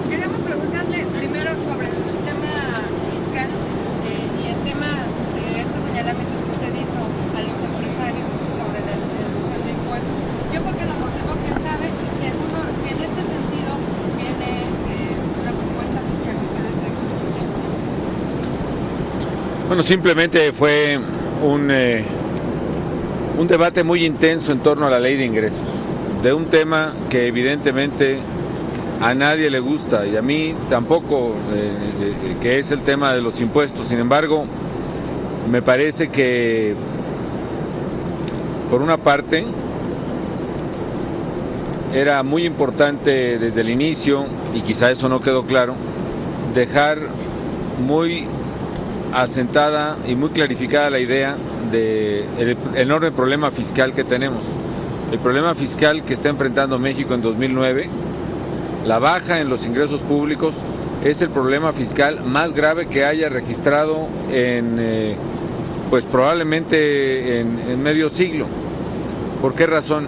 Queremos preguntarle primero sobre el tema fiscal y el tema de estos señalamientos que usted hizo a los empresarios sobre la disminución de impuestos. Yo creo que lo motivó que sabe si en este sentido viene una propuesta fiscal que ustedes tengan. Bueno, simplemente fue un debate muy intenso en torno a la ley de ingresos, de un tema que evidentemente a nadie le gusta y a mí tampoco, que es el tema de los impuestos. Sin embargo, me parece que, por una parte, era muy importante desde el inicio, y quizá eso no quedó claro, dejar muy asentada y muy clarificada la idea del enorme problema fiscal que tenemos. El problema fiscal que está enfrentando México en 2009, la baja en los ingresos públicos, es el problema fiscal más grave que haya registrado pues probablemente en medio siglo. ¿Por qué razón?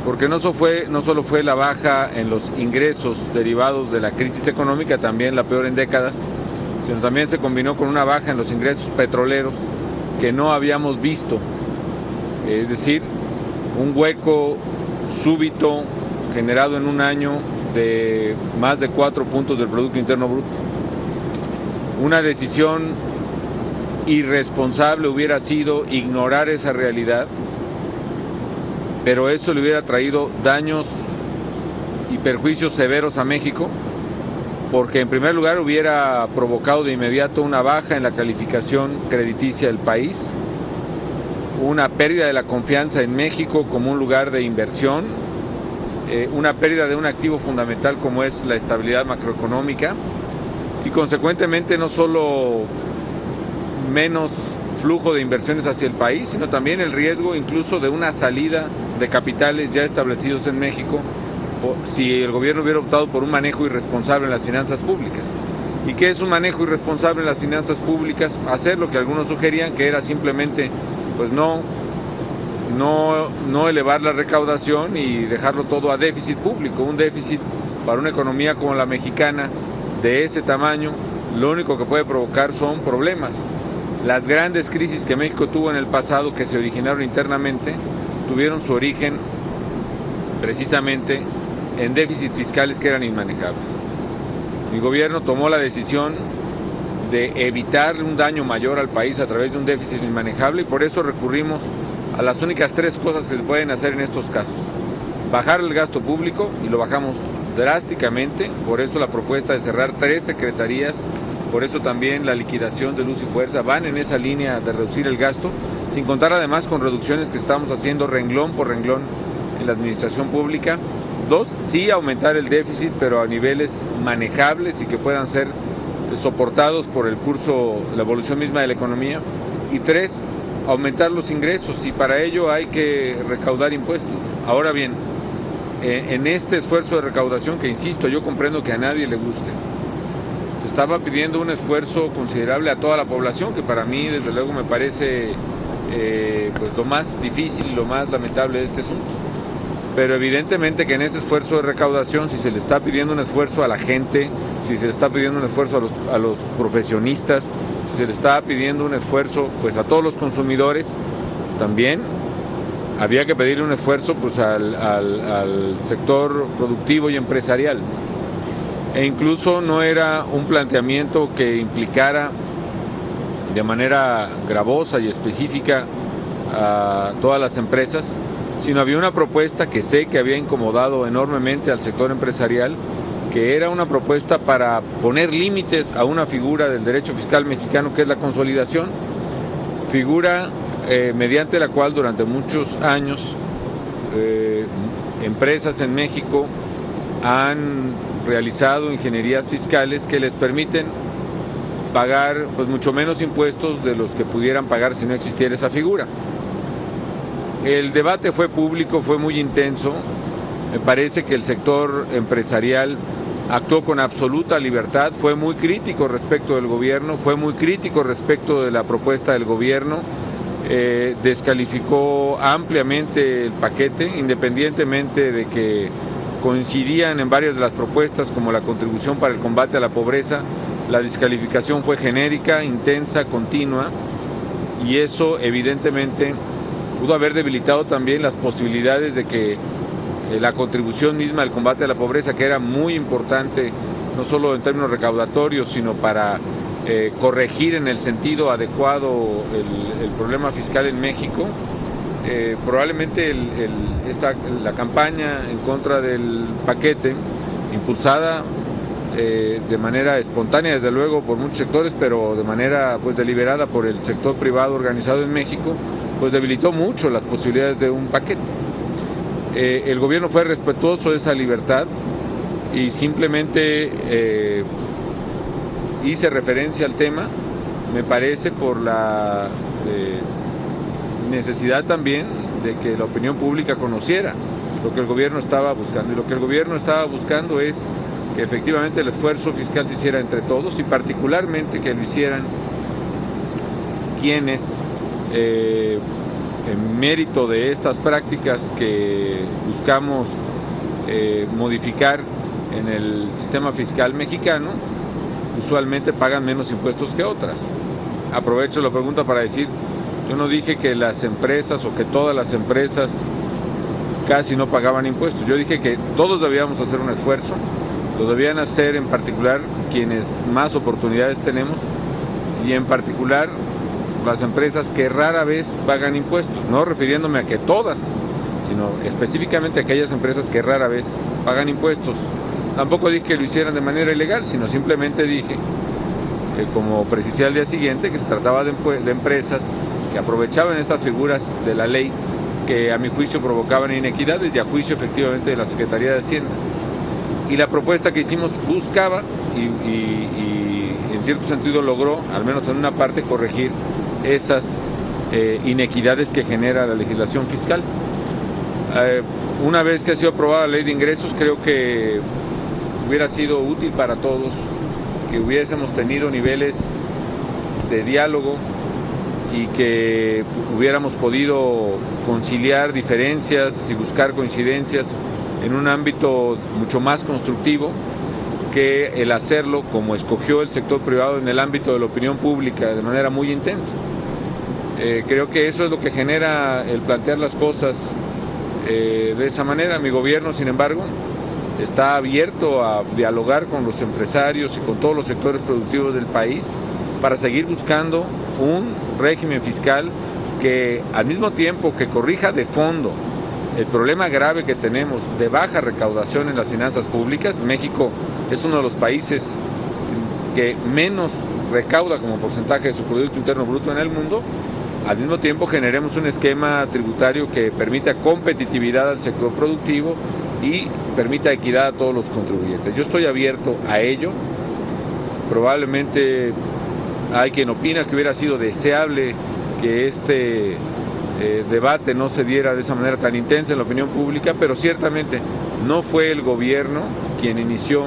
Porque no solo fue la baja en los ingresos derivados de la crisis económica, también la peor en décadas, sino también se combinó con una baja en los ingresos petroleros que no habíamos visto. Es decir, un hueco súbito generado en un año de más de 4 puntos del Producto Interno Bruto. Una decisión irresponsable hubiera sido ignorar esa realidad, pero eso le hubiera traído daños y perjuicios severos a México, porque en primer lugar hubiera provocado de inmediato una baja en la calificación crediticia del país, una pérdida de la confianza en México como un lugar de inversión, una pérdida de un activo fundamental como es la estabilidad macroeconómica y consecuentemente no solo menos flujo de inversiones hacia el país, sino también el riesgo incluso de una salida de capitales ya establecidos en México si el gobierno hubiera optado por un manejo irresponsable en las finanzas públicas. ¿Y qué es un manejo irresponsable en las finanzas públicas? Hacer lo que algunos sugerían, que era simplemente pues no elevar la recaudación y dejarlo todo a déficit público. Un déficit para una economía como la mexicana de ese tamaño, lo único que puede provocar son problemas. Las grandes crisis que México tuvo en el pasado, que se originaron internamente, tuvieron su origen precisamente en déficits fiscales que eran inmanejables. Mi gobierno tomó la decisión de evitar un daño mayor al país a través de un déficit inmanejable y por eso recurrimos a las únicas 3 cosas que se pueden hacer en estos casos. Bajar el gasto público, y lo bajamos drásticamente, por eso la propuesta de cerrar 3 secretarías, por eso también la liquidación de Luz y Fuerza van en esa línea de reducir el gasto, sin contar además con reducciones que estamos haciendo renglón por renglón en la administración pública. 2, sí aumentar el déficit, pero a niveles manejables y que puedan ser soportados por el curso, la evolución misma de la economía. Y 3, aumentar los ingresos, y para ello hay que recaudar impuestos. Ahora bien, en este esfuerzo de recaudación, que insisto, yo comprendo que a nadie le guste, se estaba pidiendo un esfuerzo considerable a toda la población, que para mí desde luego me parece pues lo más difícil y lo más lamentable de este asunto. Pero evidentemente que en ese esfuerzo de recaudación, si se le está pidiendo un esfuerzo a la gente, si se le está pidiendo un esfuerzo a los profesionistas, si se le está pidiendo un esfuerzo pues a todos los consumidores, también había que pedirle un esfuerzo pues al sector productivo y empresarial. E incluso no era un planteamiento que implicara de manera gravosa y específica a todas las empresas, sino había una propuesta que sé que había incomodado enormemente al sector empresarial, que era una propuesta para poner límites a una figura del derecho fiscal mexicano, que es la consolidación, figura mediante la cual durante muchos años empresas en México han realizado ingenierías fiscales que les permiten pagar pues mucho menos impuestos de los que pudieran pagar si no existiera esa figura. El debate fue público, fue muy intenso. Me parece que el sector empresarial actuó con absoluta libertad, fue muy crítico respecto del gobierno, fue muy crítico respecto de la propuesta del gobierno, descalificó ampliamente el paquete, independientemente de que coincidían en varias de las propuestas, como la contribución para el combate a la pobreza. La descalificación fue genérica, intensa, continua, y eso evidentemente pudo haber debilitado también las posibilidades de que la contribución misma al combate a la pobreza, que era muy importante, no solo en términos recaudatorios, sino para corregir en el sentido adecuado el problema fiscal en México. Probablemente la campaña en contra del paquete, impulsada de manera espontánea, desde luego, por muchos sectores, pero de manera pues deliberada por el sector privado organizado en México, pues debilitó mucho las posibilidades de un paquete. El gobierno fue respetuoso de esa libertad y simplemente hice referencia al tema, me parece, por la necesidad también de que la opinión pública conociera lo que el gobierno estaba buscando. Y lo que el gobierno estaba buscando es que efectivamente el esfuerzo fiscal se hiciera entre todos y particularmente que lo hicieran quienes, en mérito de estas prácticas que buscamos modificar en el sistema fiscal mexicano, usualmente pagan menos impuestos que otras. Aprovecho la pregunta para decir, yo no dije que las empresas o que todas las empresas casi no pagaban impuestos. Yo dije que todos debíamos hacer un esfuerzo, lo debían hacer en particular quienes más oportunidades tenemos y en particular las empresas que rara vez pagan impuestos, no refiriéndome a que todas, sino específicamente a aquellas empresas que rara vez pagan impuestos. Tampoco dije que lo hicieran de manera ilegal, sino simplemente dije, como precisé al día siguiente, que se trataba de empresas que aprovechaban estas figuras de la ley que a mi juicio provocaban inequidades y a juicio efectivamente de la Secretaría de Hacienda. Y la propuesta que hicimos buscaba y en cierto sentido logró, al menos en una parte, corregir esas inequidades que genera la legislación fiscal. Una vez que ha sido aprobada la ley de ingresos, creo que hubiera sido útil para todos que hubiésemos tenido niveles de diálogo y que hubiéramos podido conciliar diferencias y buscar coincidencias en un ámbito mucho más constructivo que el hacerlo como escogió el sector privado en el ámbito de la opinión pública de manera muy intensa. Creo que eso es lo que genera el plantear las cosas de esa manera. Mi gobierno, sin embargo, está abierto a dialogar con los empresarios y con todos los sectores productivos del país para seguir buscando un régimen fiscal que, al mismo tiempo que corrija de fondo el problema grave que tenemos de baja recaudación en las finanzas públicas. México es uno de los países que menos recauda como porcentaje de su Producto Interno Bruto en el mundo. Al mismo tiempo generemos un esquema tributario que permita competitividad al sector productivo y permita equidad a todos los contribuyentes. Yo estoy abierto a ello. Probablemente hay quien opina que hubiera sido deseable que este debate no se diera de esa manera tan intensa en la opinión pública, pero ciertamente no fue el gobierno quien inició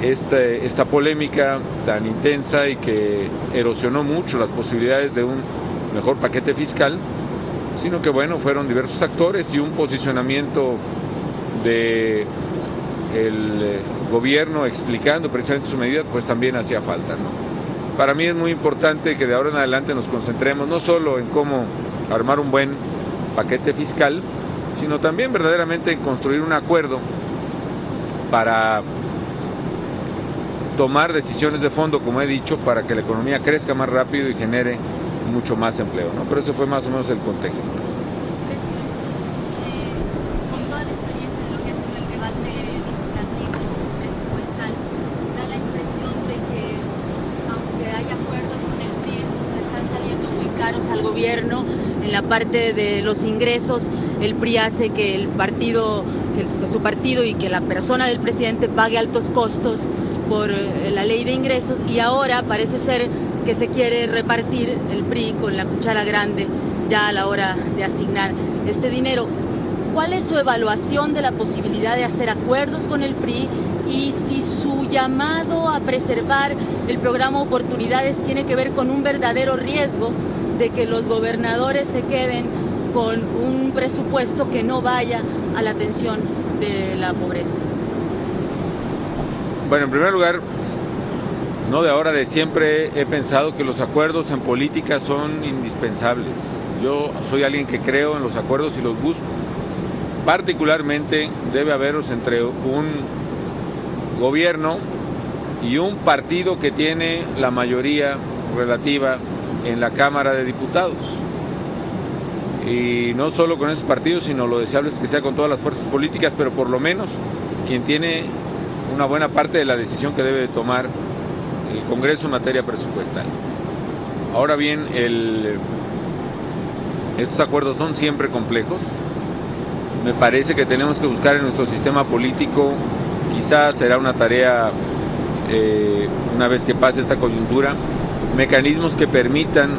esta polémica tan intensa y que erosionó mucho las posibilidades de un mejor paquete fiscal, sino que bueno, fueron diversos actores y un posicionamiento de el gobierno explicando precisamente su medida, pues también hacía falta, ¿no? Para mí es muy importante que de ahora en adelante nos concentremos no solo en cómo armar un buen paquete fiscal, sino también verdaderamente en construir un acuerdo para tomar decisiones de fondo, como he dicho, para que la economía crezca más rápido y genere mucho más empleo, ¿no? Pero eso fue más o menos el contexto. Con toda la experiencia de lo que ha sido el debate legislativo presupuestal, da la impresión de que, aunque hay acuerdos con el PRI, estos le están saliendo muy caros al gobierno. En la parte de los ingresos, el PRI hace que el partido, que su partido y que la persona del presidente pague altos costos por la ley de ingresos, y ahora parece ser que se quiere repartir el PRI con la cuchara grande ya a la hora de asignar este dinero. ¿Cuál es su evaluación de la posibilidad de hacer acuerdos con el PRI y si su llamado a preservar el programa Oportunidades tiene que ver con un verdadero riesgo de que los gobernadores se queden con un presupuesto que no vaya a la atención de la pobreza? Bueno, en primer lugar, no de ahora, de siempre he pensado que los acuerdos en política son indispensables. Yo soy alguien que creo en los acuerdos y los busco. Particularmente debe haberlos entre un gobierno y un partido que tiene la mayoría relativa en la Cámara de Diputados. Y no solo con esos partidos, sino lo deseable es que sea con todas las fuerzas políticas, pero por lo menos quien tiene una buena parte de la decisión que debe de tomar el Congreso en materia presupuestal. Ahora bien, estos acuerdos son siempre complejos. Me parece que tenemos que buscar en nuestro sistema político, quizás será una tarea, una vez que pase esta coyuntura, mecanismos que permitan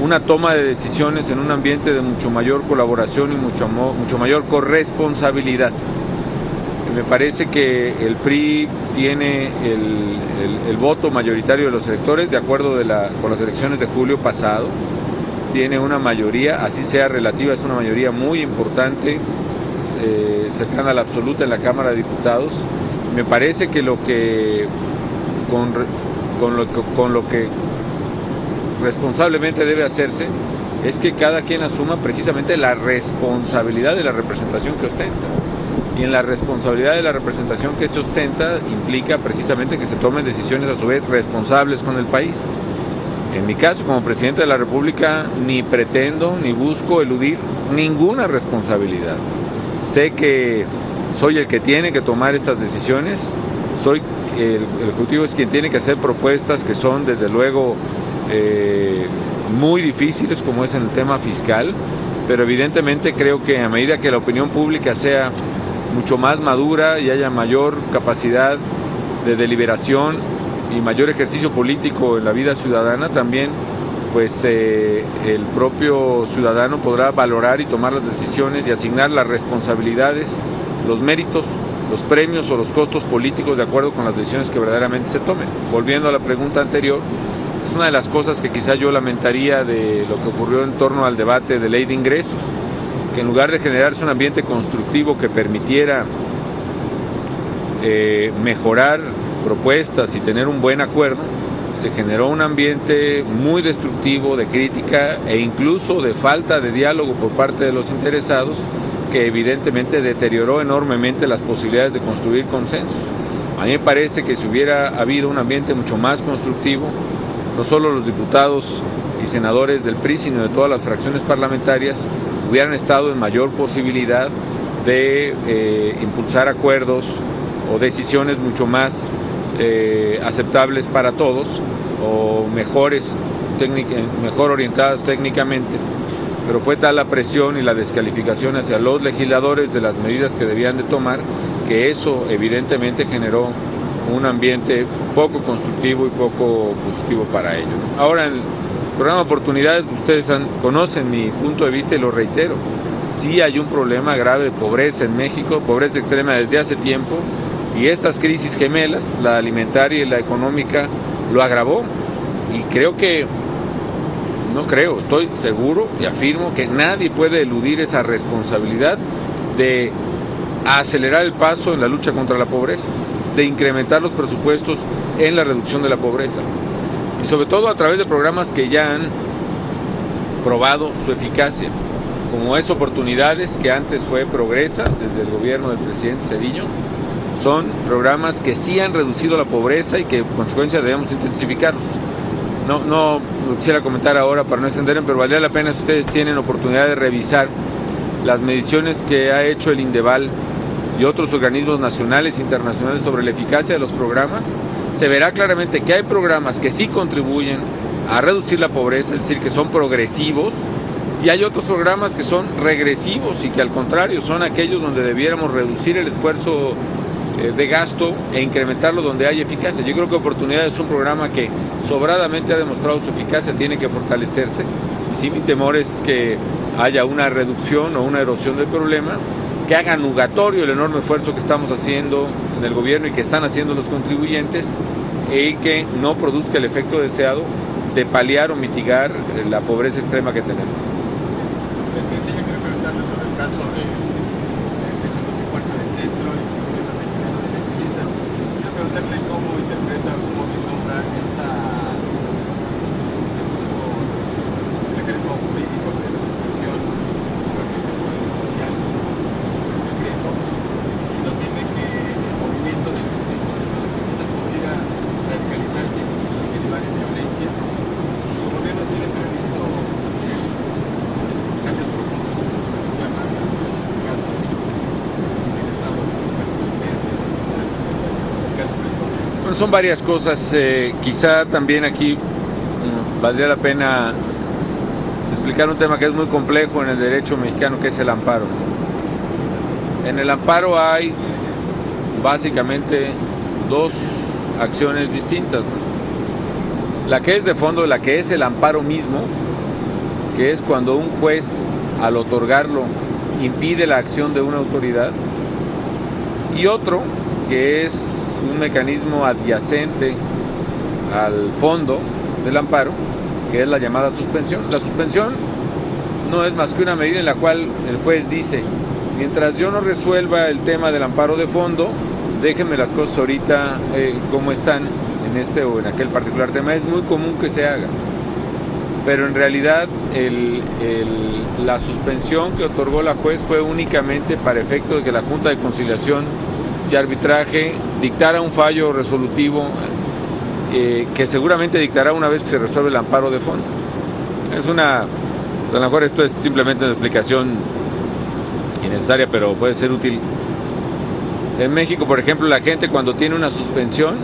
una toma de decisiones en un ambiente de mucho mayor colaboración y mucho mayor corresponsabilidad. Me parece que el PRI tiene el voto mayoritario de los electores, de acuerdo con las elecciones de julio pasado. Tiene una mayoría, así sea relativa, es una mayoría muy importante, cercana a la absoluta en la Cámara de Diputados. Me parece que con lo que responsablemente debe hacerse es que cada quien asuma precisamente la responsabilidad de la representación que ostenta. Y en la responsabilidad de la representación que se ostenta implica precisamente que se tomen decisiones a su vez responsables con el país. En mi caso, como presidente de la República, ni pretendo ni busco eludir ninguna responsabilidad. Sé que soy el que tiene que tomar estas decisiones, el Ejecutivo es quien tiene que hacer propuestas que son desde luego muy difíciles, como es en el tema fiscal, pero evidentemente creo que a medida que la opinión pública sea mucho más madura y haya mayor capacidad de deliberación y mayor ejercicio político en la vida ciudadana, también pues el propio ciudadano podrá valorar y tomar las decisiones y asignar las responsabilidades, los méritos, los premios o los costos políticos de acuerdo con las decisiones que verdaderamente se tomen. Volviendo a la pregunta anterior, es una de las cosas que quizá yo lamentaría de lo que ocurrió en torno al debate de ley de ingresos, que en lugar de generarse un ambiente constructivo que permitiera mejorar propuestas y tener un buen acuerdo, se generó un ambiente muy destructivo de crítica e incluso de falta de diálogo por parte de los interesados, que evidentemente deterioró enormemente las posibilidades de construir consensos. A mí me parece que si hubiera habido un ambiente mucho más constructivo, no solo los diputados y senadores del PRI, sino de todas las fracciones parlamentarias, hubieran estado en mayor posibilidad de impulsar acuerdos o decisiones mucho más aceptables para todos o mejor orientadas técnicamente, pero fue tal la presión y la descalificación hacia los legisladores de las medidas que debían de tomar, que eso evidentemente generó un ambiente poco constructivo y poco positivo para ellos. Ahora, en el programa Oportunidades, ustedes conocen mi punto de vista y lo reitero. Sí hay un problema grave de pobreza en México, pobreza extrema desde hace tiempo, y estas crisis gemelas, la alimentaria y la económica, lo agravó. Y estoy seguro y afirmo que nadie puede eludir esa responsabilidad de acelerar el paso en la lucha contra la pobreza, de incrementar los presupuestos en la reducción de la pobreza, y sobre todo a través de programas que ya han probado su eficacia, como es Oportunidades, que antes fue Progresa, desde el gobierno del presidente Zedillo. Son programas que sí han reducido la pobreza y que en consecuencia debemos intensificarlos. No lo quisiera comentar ahora para no extenderme, pero valdría la pena si ustedes tienen oportunidad de revisar las mediciones que ha hecho el INDEVAL y otros organismos nacionales e internacionales sobre la eficacia de los programas. Se verá claramente que hay programas que sí contribuyen a reducir la pobreza, es decir, que son progresivos, y hay otros programas que son regresivos y que al contrario son aquellos donde debiéramos reducir el esfuerzo de gasto e incrementarlo donde hay eficacia. Yo creo que Oportunidades es un programa que sobradamente ha demostrado su eficacia, tiene que fortalecerse, y sí, mi temor es que haya una reducción o una erosión del problema, que haga nugatorio el enorme esfuerzo que estamos haciendo en el gobierno y que están haciendo los contribuyentes, y que no produzca el efecto deseado de paliar o mitigar la pobreza extrema que tenemos. Presidente, yo quiero preguntarle sobre el caso de Empezamos y Fuerza del Centro, el Instituto Mexicano de Electricistas. Quiero preguntarle preguntarle cómo interpreta, cómo vislumbra este uso del mecanismo jurídico de la suspensión sobre el Poder Judicial, sobre el decreto, si no tiene que el movimiento de los institutos pudiera radicalizarse y derivar en violencia, si su gobierno tiene previsto hacer cambios profundos, como llaman a los sindicatos del Estado, Bueno, son varias cosas. Quizá también aquí valdría la pena explicar un tema que es muy complejo en el derecho mexicano, que es el amparo. En el amparo hay básicamente dos acciones distintas, ¿no? La que es de fondo, la que es el amparo mismo, que es cuando un juez, al otorgarlo, impide la acción de una autoridad, y otro que es un mecanismo adyacente al fondo del amparo, que es la llamada suspensión. La suspensión no es más que una medida en la cual el juez dice: mientras yo no resuelva el tema del amparo de fondo, déjenme las cosas ahorita como están en este o en aquel particular tema. Es muy común que se haga, pero en realidad la suspensión que otorgó la juez fue únicamente para efecto de que la Junta de Conciliación y Arbitraje dictara un fallo resolutivo que seguramente dictará una vez que se resuelve el amparo de fondo. Es una, pues a lo mejor esto es simplemente una explicación innecesaria, pero puede ser útil. En México, por ejemplo, la gente cuando tiene una suspensión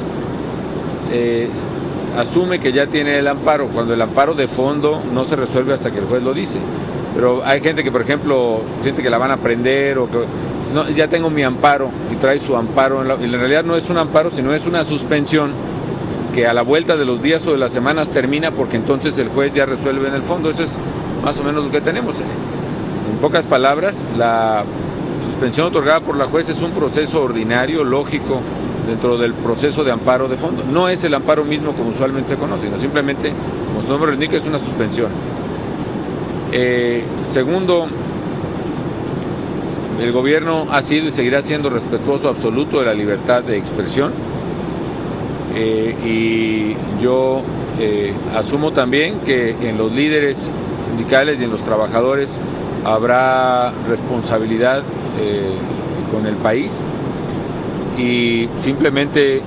asume que ya tiene el amparo, cuando el amparo de fondo no se resuelve hasta que el juez lo dice. Pero hay gente que, por ejemplo, siente que la van a prender o que no, ya tengo mi amparo, y trae su amparo, y en realidad no es un amparo, sino es una suspensión que a la vuelta de los días o de las semanas termina, porque entonces el juez ya resuelve en el fondo. Eso es más o menos lo que tenemos. En pocas palabras, la suspensión otorgada por la juez es un proceso ordinario, lógico, dentro del proceso de amparo de fondo. No es el amparo mismo como usualmente se conoce, sino simplemente, como su nombre lo indica, es una suspensión. Segundo, el gobierno ha sido y seguirá siendo respetuoso absoluto de la libertad de expresión, y yo asumo también que en los líderes sindicales y en los trabajadores habrá responsabilidad con el país, y simplemente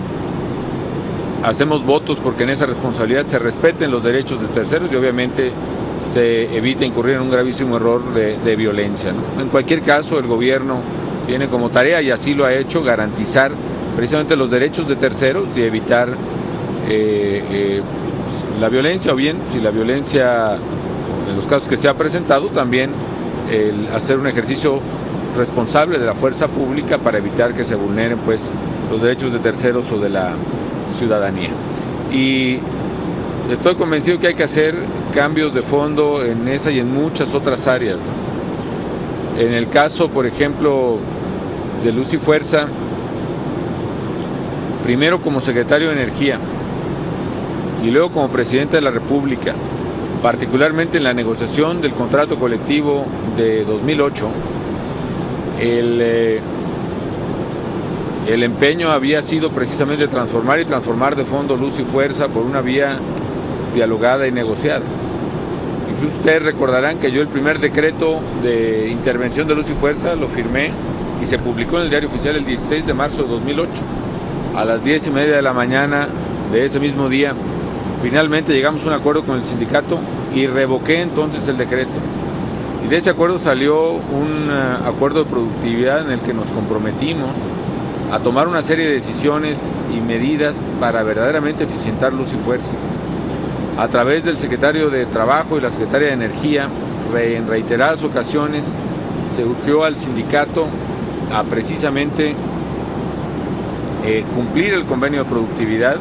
hacemos votos porque en esa responsabilidad se respeten los derechos de terceros y obviamente se evita incurrir en un gravísimo error de violencia, ¿no? En cualquier caso, el gobierno tiene como tarea, y así lo ha hecho, garantizar precisamente los derechos de terceros y evitar la violencia, o bien, si la violencia, en los casos que se ha presentado, también el hacer un ejercicio responsable de la fuerza pública para evitar que se vulneren pues los derechos de terceros o de la ciudadanía. Y estoy convencido que hay que hacer cambios de fondo en esa y en muchas otras áreas, ¿no? En el caso, por ejemplo, de Luz y Fuerza, primero como secretario de Energía y luego como presidente de la República, particularmente en la negociación del contrato colectivo de 2008, el empeño había sido precisamente transformar de fondo Luz y Fuerza por una vía dialogada y negociada. Incluso ustedes recordarán que yo el primer decreto de intervención de Luz y Fuerza lo firmé y se publicó en el Diario Oficial el 16 de marzo de 2008. A las 10:30 de la mañana de ese mismo día, finalmente llegamos a un acuerdo con el sindicato y revoqué entonces el decreto. Y de ese acuerdo salió un acuerdo de productividad en el que nos comprometimos a tomar una serie de decisiones y medidas para verdaderamente eficientar Luz y Fuerza. A través del secretario de Trabajo y la secretaria de Energía, en reiteradas ocasiones, se urgió al sindicato a precisamente cumplir el convenio de productividad,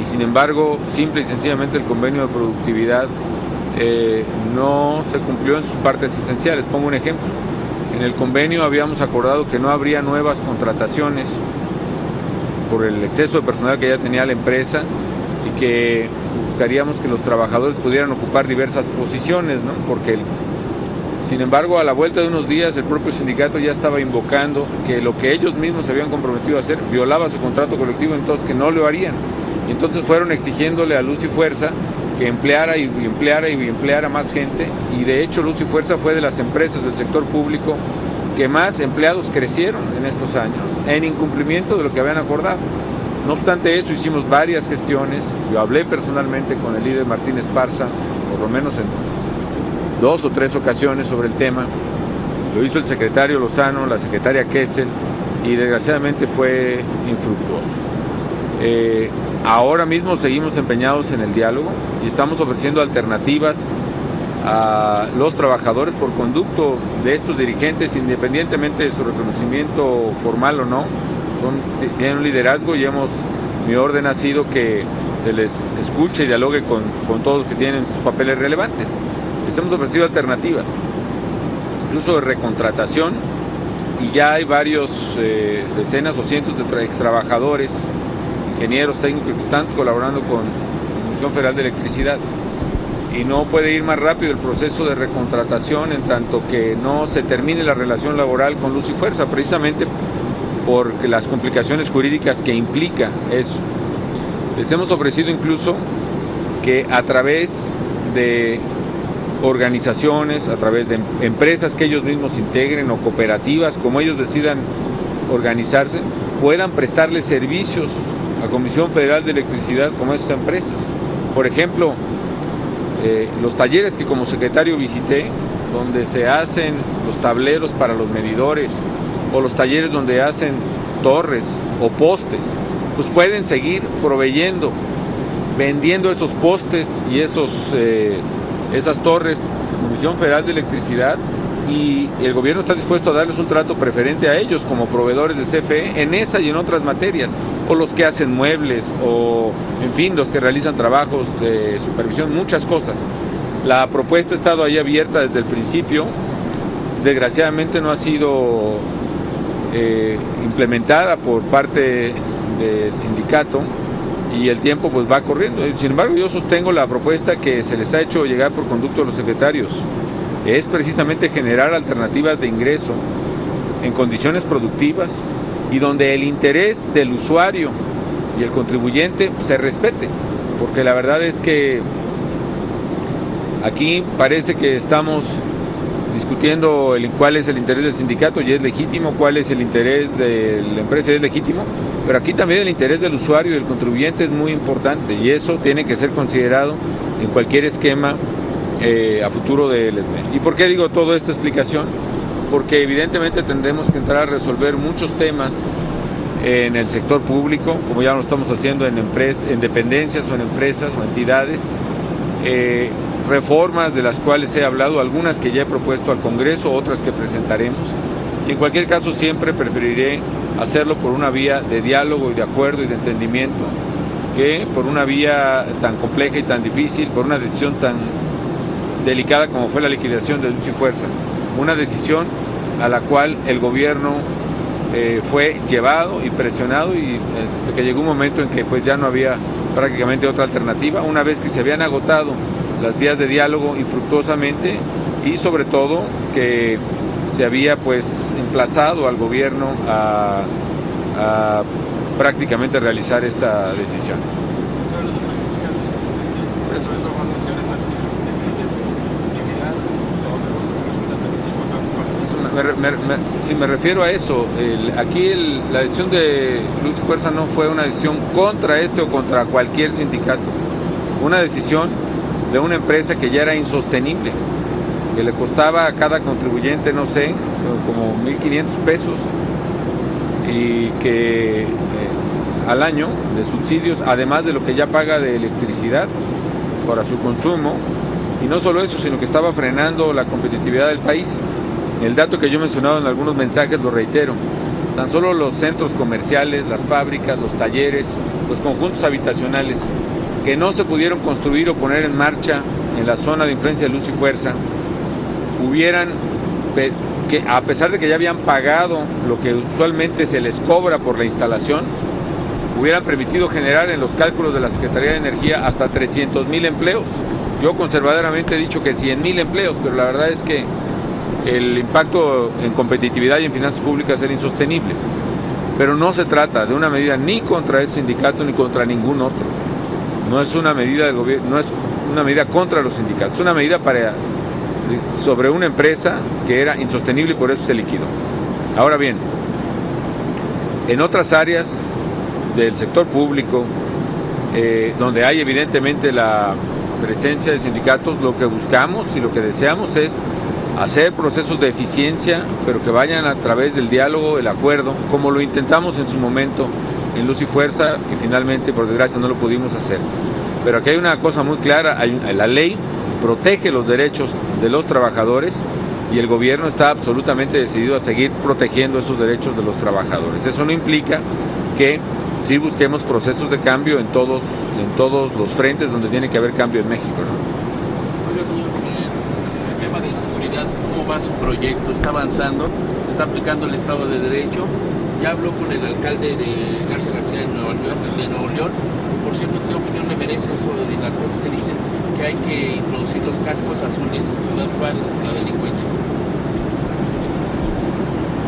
y sin embargo, simple y sencillamente el convenio de productividad no se cumplió en sus partes esenciales. Pongo un ejemplo. En el convenio habíamos acordado que no habría nuevas contrataciones por el exceso de personal que ya tenía la empresa, y que buscaríamos que los trabajadores pudieran ocupar diversas posiciones, ¿no? Porque Sin embargo, a la vuelta de unos días, el propio sindicato ya estaba invocando que lo que ellos mismos se habían comprometido a hacer violaba su contrato colectivo, entonces que no lo harían. Y entonces fueron exigiéndole a Luz y Fuerza que empleara y empleara más gente, y de hecho Luz y Fuerza fue de las empresas del sector público que más empleados crecieron en estos años, en incumplimiento de lo que habían acordado. No obstante eso, hicimos varias gestiones. Yo hablé personalmente con el líder Martín Esparza, por lo menos en 2 o 3 ocasiones sobre el tema. Lo hizo el secretario Lozano, la secretaria Kessel, y desgraciadamente fue infructuoso. Ahora mismo seguimos empeñados en el diálogo y estamos ofreciendo alternativas a los trabajadores por conducto de estos dirigentes, independientemente de su reconocimiento formal o no. Tienen un liderazgo y mi orden ha sido que se les escuche y dialogue con todos los que tienen sus papeles relevantes. Les hemos ofrecido alternativas, incluso de recontratación, y ya hay varios decenas o cientos de extrabajadores, ingenieros técnicos que están colaborando con la Comisión Federal de Electricidad, y no puede ir más rápido el proceso de recontratación en tanto que no se termine la relación laboral con Luz y Fuerza, precisamente por las complicaciones jurídicas que implica eso. Les hemos ofrecido incluso que a través de organizaciones, a través de empresas que ellos mismos integren o cooperativas, como ellos decidan organizarse, puedan prestarle servicios a Comisión Federal de Electricidad como esas empresas. Por ejemplo, los talleres que como secretario visité, donde se hacen los tableros para los medidores, o los talleres donde hacen torres o postes, pues pueden seguir proveyendo, vendiendo esos postes y esas torres a Comisión Federal de Electricidad, y el gobierno está dispuesto a darles un trato preferente a ellos como proveedores de CFE en esa y en otras materias, o los que hacen muebles, o en fin, los que realizan trabajos de supervisión, muchas cosas. La propuesta ha estado ahí abierta desde el principio. Desgraciadamente no ha sido implementada por parte del sindicato y el tiempo pues va corriendo. Sin embargo, yo sostengo la propuesta que se les ha hecho llegar por conducto a los secretarios. Es precisamente generar alternativas de ingreso en condiciones productivas y donde el interés del usuario y el contribuyente se respete, porque la verdad es que aquí parece que estamos discutiendo cuál es el interés del sindicato y es legítimo, cuál es el interés de la empresa y es legítimo, pero aquí también el interés del usuario y del contribuyente es muy importante, y eso tiene que ser considerado en cualquier esquema a futuro de LEDME. ¿Y por qué digo toda esta explicación? Porque evidentemente tendremos que entrar a resolver muchos temas en el sector público, como ya lo estamos haciendo en dependencias o en empresas o entidades, reformas de las cuales he hablado, algunas que ya he propuesto al Congreso, otras que presentaremos. Y en cualquier caso siempre preferiré hacerlo por una vía de diálogo y de acuerdo y de entendimiento, que por una vía tan compleja y tan difícil, por una decisión tan delicada como fue la liquidación de Luz y Fuerza, una decisión a la cual el gobierno fue llevado y presionado, y que llegó un momento en que pues ya no había prácticamente otra alternativa, una vez que se habían agotado las vías de diálogo infructuosamente, y sobre todo que se había pues emplazado al gobierno a prácticamente realizar esta decisión. Sí, me refiero a eso. Aquí la decisión de Luz y Fuerza no fue una decisión contra este o contra cualquier sindicato, una decisión de una empresa que ya era insostenible, que le costaba a cada contribuyente, no sé, como 1,500 pesos, y que al año de subsidios, además de lo que ya paga de electricidad para su consumo, y no solo eso, sino que estaba frenando la competitividad del país. El dato que yo he mencionado en algunos mensajes lo reitero: tan solo los centros comerciales, las fábricas, los talleres, los conjuntos habitacionales que no se pudieron construir o poner en marcha en la zona de influencia de Luz y Fuerza, que a pesar de que ya habían pagado lo que usualmente se les cobra por la instalación, hubieran permitido generar en los cálculos de la Secretaría de Energía hasta 300,000 empleos. Yo conservadoramente he dicho que 100,000 empleos, pero la verdad es que el impacto en competitividad y en finanzas públicas era insostenible. Pero no se trata de una medida ni contra ese sindicato ni contra ningún otro. No es una medida del gobierno, no es una medida contra los sindicatos, es una medida sobre una empresa que era insostenible y por eso se liquidó. Ahora bien, en otras áreas del sector público, donde hay evidentemente la presencia de sindicatos, lo que buscamos y lo que deseamos es hacer procesos de eficiencia, pero que vayan a través del diálogo, el acuerdo, como lo intentamos en su momento en Luz y Fuerza, y finalmente, por desgracia, no lo pudimos hacer. Pero aquí hay una cosa muy clara, la ley protege los derechos de los trabajadores y el gobierno está absolutamente decidido a seguir protegiendo esos derechos de los trabajadores. Eso no implica que sí busquemos procesos de cambio en todos los frentes donde tiene que haber cambio en México, ¿no? Oiga, señor, el tema de seguridad, ¿cómo va su proyecto? ¿Está avanzando? ¿Se está aplicando el Estado de Derecho? Ya habló con el alcalde de Garza García de Nuevo León. Por cierto, ¿qué opinión le merece eso de las voces que dicen que hay que introducir los cascos azules en Ciudad Juárez por la delincuencia?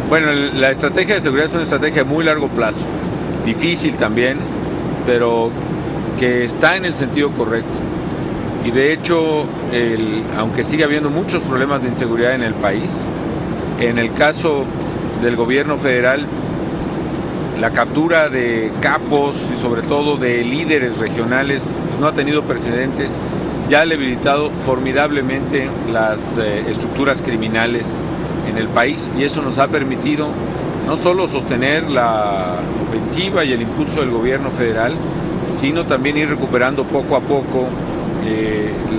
Bueno, la estrategia de seguridad es una estrategia de muy largo plazo, difícil también, pero que está en el sentido correcto. Y de hecho, aunque sigue habiendo muchos problemas de inseguridad en el país, en el caso del gobierno federal, la captura de capos y sobre todo de líderes regionales no ha tenido precedentes, ya ha debilitado formidablemente las estructuras criminales en el país y eso nos ha permitido no solo sostener la ofensiva y el impulso del gobierno federal, sino también ir recuperando poco a poco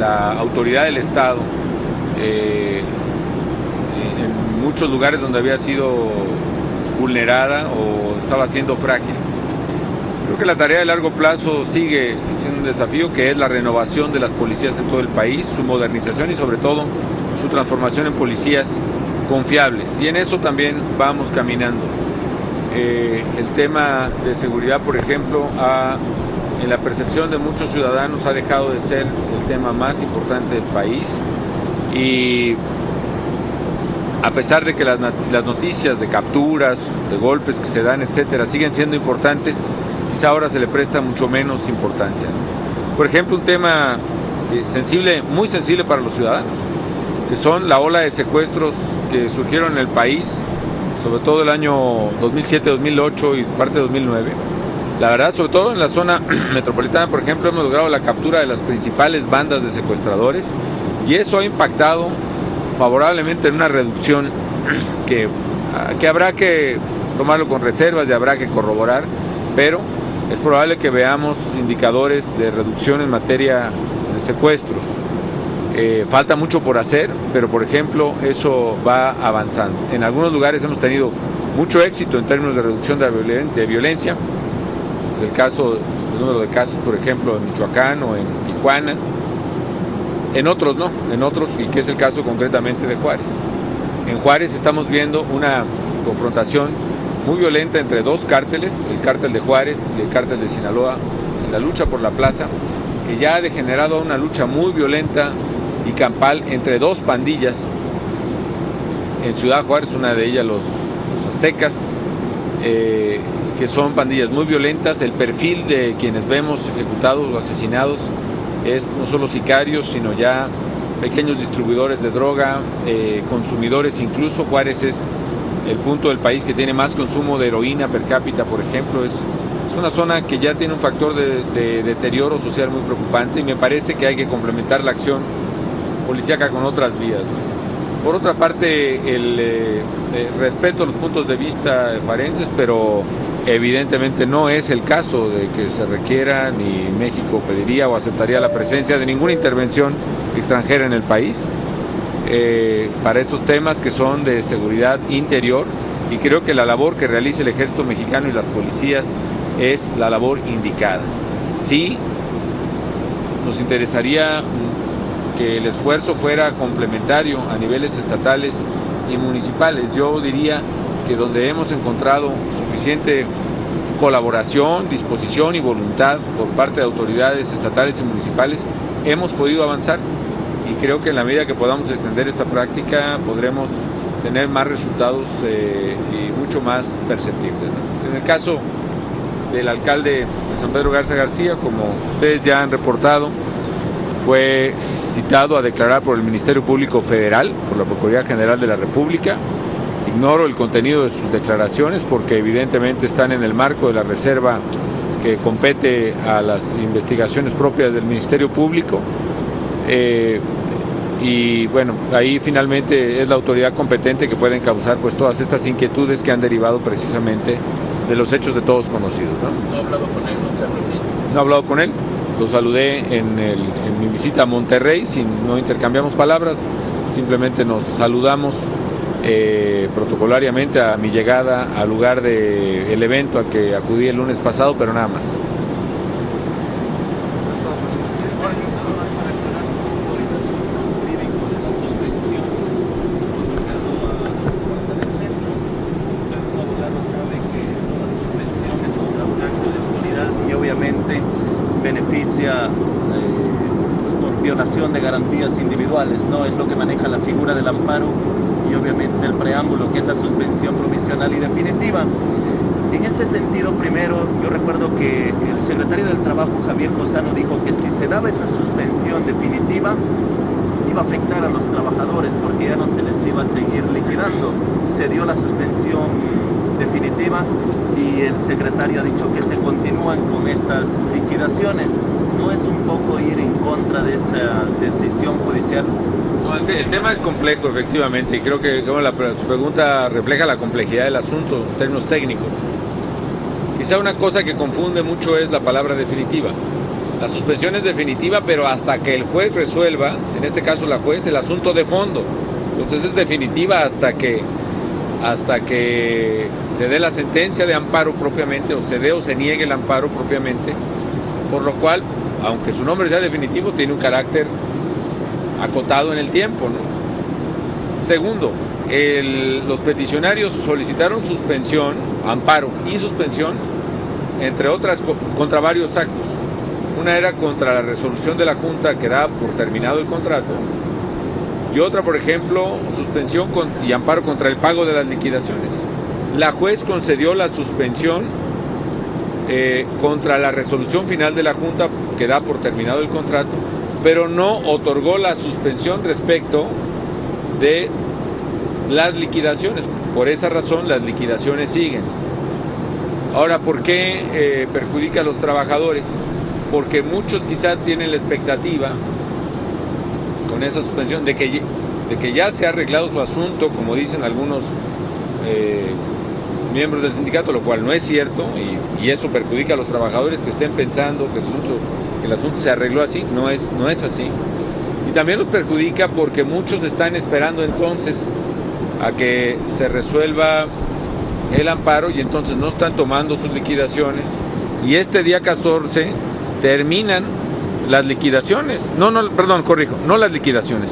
la autoridad del Estado en muchos lugares donde había sido vulnerada o estaba siendo frágil. Creo que la tarea de largo plazo sigue siendo un desafío, que es la renovación de las policías en todo el país, su modernización y sobre todo su transformación en policías confiables. Y en eso también vamos caminando. El tema de seguridad, por ejemplo, en la percepción de muchos ciudadanos ha dejado de ser el tema más importante del país y a pesar de que las noticias de capturas, de golpes que se dan, etcétera, siguen siendo importantes, quizá ahora se le presta mucho menos importancia, ¿no? Por ejemplo, un tema sensible, muy sensible para los ciudadanos, que son la ola de secuestros que surgieron en el país, sobre todo el año 2007, 2008 y parte de 2009. La verdad, sobre todo en la zona metropolitana, por ejemplo, hemos logrado la captura de las principales bandas de secuestradores y eso ha impactado favorablemente en una reducción que habrá que tomarlo con reservas y habrá que corroborar, pero es probable que veamos indicadores de reducción en materia de secuestros. Falta mucho por hacer, pero por ejemplo eso va avanzando. En algunos lugares hemos tenido mucho éxito en términos de reducción de violencia, es el número de casos, por ejemplo, en Michoacán o en Tijuana. En otros no, y que es el caso concretamente de Juárez. En Juárez estamos viendo una confrontación muy violenta entre dos cárteles, el cártel de Juárez y el cártel de Sinaloa, en la lucha por la plaza, que ya ha degenerado a una lucha muy violenta y campal entre dos pandillas. En Ciudad Juárez, una de ellas los aztecas, que son pandillas muy violentas. El perfil de quienes vemos ejecutados o asesinados es no solo sicarios, sino ya pequeños distribuidores de droga, consumidores incluso. Juárez es el punto del país que tiene más consumo de heroína per cápita, por ejemplo. Es una zona que ya tiene un factor de deterioro social muy preocupante y me parece que hay que complementar la acción policíaca con otras vías, ¿no? Por otra parte, respeto los puntos de vista juarenses, pero evidentemente no es el caso de que se requiera, ni México pediría o aceptaría la presencia de ninguna intervención extranjera en el país para estos temas que son de seguridad interior, y creo que la labor que realiza el ejército mexicano y las policías es la labor indicada. Sí, nos interesaría que el esfuerzo fuera complementario a niveles estatales y municipales. Yo diría que donde hemos encontrado suficiente colaboración, disposición y voluntad por parte de autoridades estatales y municipales, hemos podido avanzar y creo que en la medida que podamos extender esta práctica podremos tener más resultados y mucho más perceptibles, ¿no? En el caso del alcalde de San Pedro Garza García, como ustedes ya han reportado, fue citado a declarar por el Ministerio Público Federal, por la Procuraduría General de la República. Ignoro el contenido de sus declaraciones porque evidentemente están en el marco de la reserva que compete a las investigaciones propias del Ministerio Público. Y bueno, ahí finalmente es la autoridad competente que puede encauzar pues todas estas inquietudes que han derivado precisamente de los hechos de todos conocidos, ¿no? ¿No ha hablado con él? ¿No se ha reunido? No he hablado con él, lo saludé en mi visita a Monterrey, no intercambiamos palabras, simplemente nos saludamos protocolariamente a mi llegada al lugar del evento al que acudí el lunes pasado, pero nada más. Beneficia por violación de garantías individuales, ¿no? Es lo que maneja la figura del amparo y obviamente el preámbulo, que es la suspensión provisional y definitiva. En ese sentido, primero, yo recuerdo que el secretario del Trabajo, Javier Lozano, dijo que si se daba esa suspensión definitiva, iba a afectar a los trabajadores porque ya no se les iba a seguir liquidando. Se dio la suspensión definitiva y el secretario ha dicho que se continúan con estas liquidaciones. ¿No es un poco ir en contra de esa decisión judicial? No, el tema es complejo, efectivamente, y creo que su pregunta refleja la complejidad del asunto en términos técnicos. Quizá una cosa que confunde mucho es la palabra definitiva. La suspensión es definitiva, pero hasta que el juez resuelva, en este caso la juez, el asunto de fondo. Entonces es definitiva hasta que se dé la sentencia de amparo propiamente, o se dé o se niegue el amparo propiamente, por lo cual, aunque su nombre sea definitivo, tiene un carácter acotado en el tiempo, ¿no? Segundo, los peticionarios solicitaron suspensión, amparo y suspensión, entre otras, contra varios actos. Una era contra la resolución de la Junta que da por terminado el contrato, y otra, por ejemplo, suspensión y amparo contra el pago de las liquidaciones. La juez concedió la suspensión contra la resolución final de la Junta que da por terminado el contrato, pero no otorgó la suspensión respecto de las liquidaciones. Por esa razón las liquidaciones siguen. Ahora, ¿por qué perjudica a los trabajadores? Porque muchos quizás tienen la expectativa con esa suspensión de que ya se ha arreglado su asunto, como dicen algunos miembros del sindicato, lo cual no es cierto, y eso perjudica a los trabajadores que estén pensando que el asunto se arregló así. No es así. Y también los perjudica porque muchos están esperando entonces a que se resuelva el amparo y entonces no están tomando sus liquidaciones, y este día 14 terminan las liquidaciones, no las liquidaciones,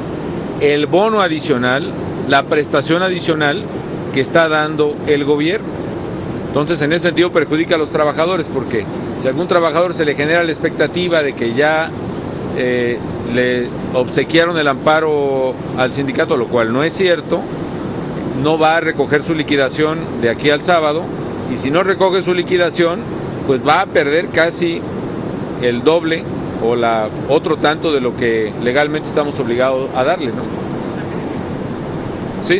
el bono adicional, la prestación adicional que está dando el gobierno. Entonces, en ese sentido perjudica a los trabajadores, porque si a algún trabajador se le genera la expectativa de que ya le obsequiaron el amparo al sindicato, lo cual no es cierto, no va a recoger su liquidación de aquí al sábado, y si no recoge su liquidación, pues va a perder casi el doble o otro tanto de lo que legalmente estamos obligados a darle, ¿no? Sí.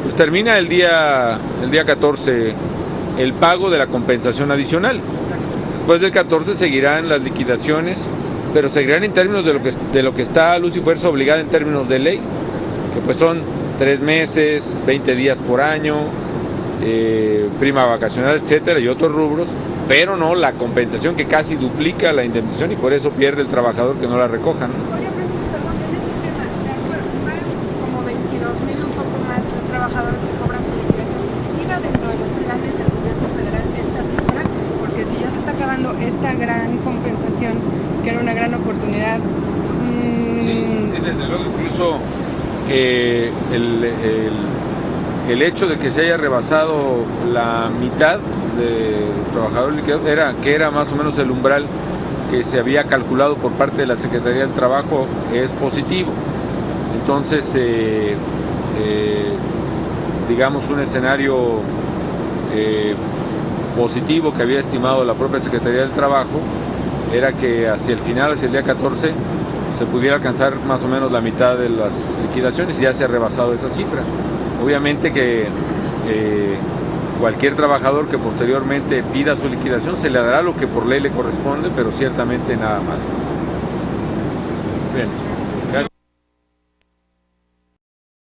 Pues termina el día 14 el pago de la compensación adicional. Después del 14 seguirán las liquidaciones, pero seguirán en términos de lo que está luz y fuerza obligada en términos de ley, que pues son 3 meses, 20 días por año, prima vacacional, etcétera, y otros rubros, pero no la compensación que casi duplica la indemnización, y por eso pierde el trabajador que no la recoja, ¿no? Oye, perdón, en este tema, de acuerdo, van como 22,000, un poco más de trabajadores que cobran su liquidación. ¿Iba dentro de los planes del gobierno federal esta cifra? Porque si ya se está acabando esta gran compensación, que era una gran oportunidad. Sí, desde luego, incluso el hecho de que se haya rebasado la mitad de los trabajadores liquidados, que era más o menos el umbral que se había calculado por parte de la Secretaría del Trabajo, es positivo. Entonces, digamos, un escenario positivo que había estimado la propia Secretaría del Trabajo era que hacia el final, hacia el día 14, se pudiera alcanzar más o menos la mitad de las liquidaciones y ya se ha rebasado esa cifra. Obviamente que cualquier trabajador que posteriormente pida su liquidación se le dará lo que por ley le corresponde, pero ciertamente nada más. Bien.